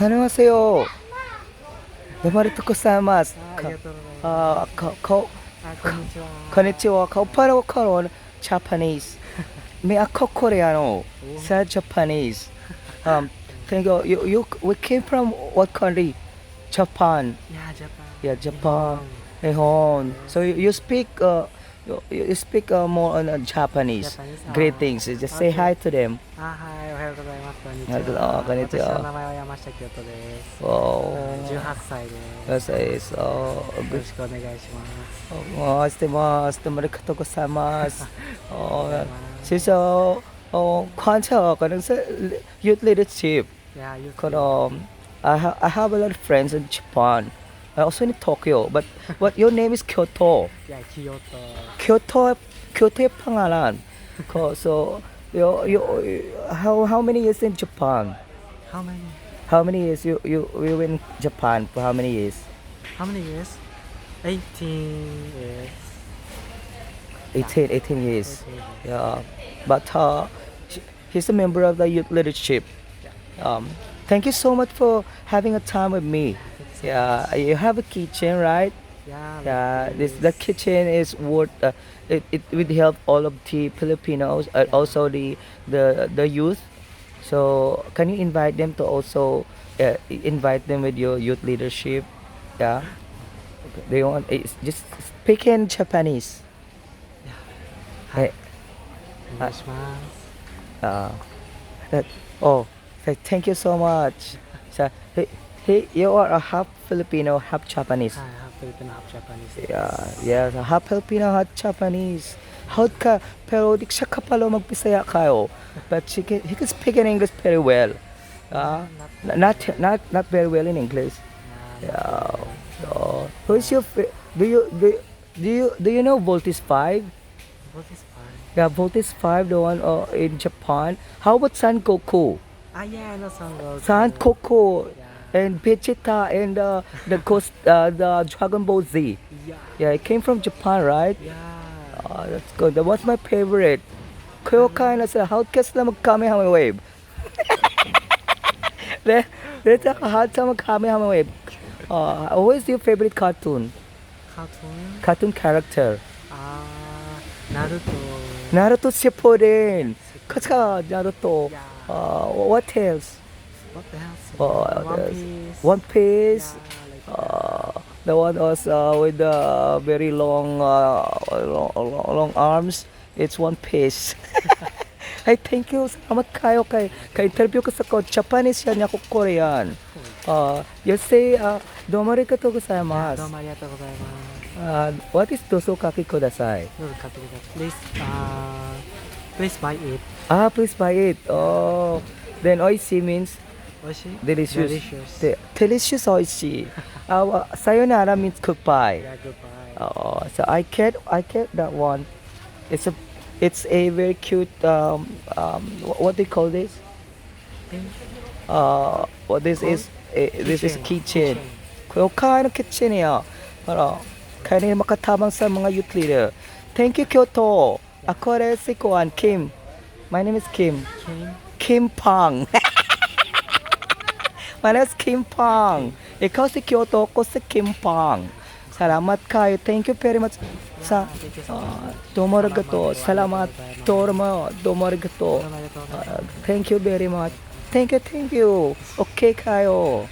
안녕하세요. 도마리토 고사이마스. ありがとうございます。あ、こんにちは。konnichiwa. Kauparo karon Japanese. Me ako Koreano. Oh. Sa Japanese. Thank you. We came from what country? Japan. Yeah, Japan. Yeah, Japan. Nihon. Nihon. So you speak you speak more on Japanese. Japanese? Greetings. Just say Okay. hi to them. はい、おはようございます。こんにちあこんにちは私の名前は山下清人です。 Oh. 18歳です。 Yes, yes. よろしくお願いします。 Stimaste Marikato Gozaimasu. ありがとうございます。 Since 관찰 가는 youth leadership. Yeah, you 그럼 I have a lot of friends in Japan. I also in Tokyo. But what your name is Kyoto. Yeah, Kyoto. Kyoto의 pangalan. So how many years in Japan? How many? How many years you in Japan for how many years? How many years? 18 years. 18 years. 18 years. Yeah, but he's a member of the youth leadership. Thank you so much for having a time with me. Yeah, you have a kitchen, right? Yeah, Yeah, like the kitchen is worth. It will help all of the Filipinos, also the youth. So can you invite them to also invite them with your youth leadership? Yeah, they want just speak in Japanese. はい。 Hey, お願いします。 that oh thank you so much. So you are a half Filipino, half Japanese. はい、ハーフFilipino, half Japanese です。 Yeah, yeah, half Filipino, half Japanese. How ka pero di siya kapalo magpisaya kayo. But he can speak in English very well. Not very well in English. Yeah. So, who is your do you know Voltis 5? What is fine? Yeah, Voltis 5, the one in Japan. How about San Goku? Yeah, I know some girls. San Goku Yeah. and Vegeta and the ghost, the Dragon Ball Z. Yeah. Yeah, it came from Japan, right? Yeah. That's good. That was my favorite. Kyokai sa how sila mag-Kamehameha wave. Let's how sa mag-Kamehameha wave. What is your favorite cartoon? Cartoon? Cartoon character? Naruto. Naruto Shippuden. Kasa Naruto. Yeah. What else? What the hell? One there's Piece. One Piece. Yeah, like that. The one was with the very long arms. It's One Piece. Ay, thank you. Salamat kayo kay interview ko sa ko. Japanese yan ako Korean. You say, domo arigatou どう gozaimasu. もありがとうございます。 What is doso kaki kudasai? どうぞ買ってください。Please buy it. Please buy it. Oh, then oishi means 美味しい delicious. Delicious. Delicious oishi. Sayonara means goodbye. Yeah, goodbye. So I get that one. It's a very cute what do you call this? What this is? This is kitchen. Kyokai kitchen이야. Kaya makatabang sa mga youth leader. Thank you Kyoto. Ako rin si Kuan Kim. My name is Kim. Kim Pang. My name is Kim Pang. Ikaw si Kyoto, ako si Kim Pang. Salamat kayo. Thank you very much. Sa thank you so much. domo arigato. Salamat. Domo arigato. Domo arigatou. Thank you very much. Thank you. Okay kayo.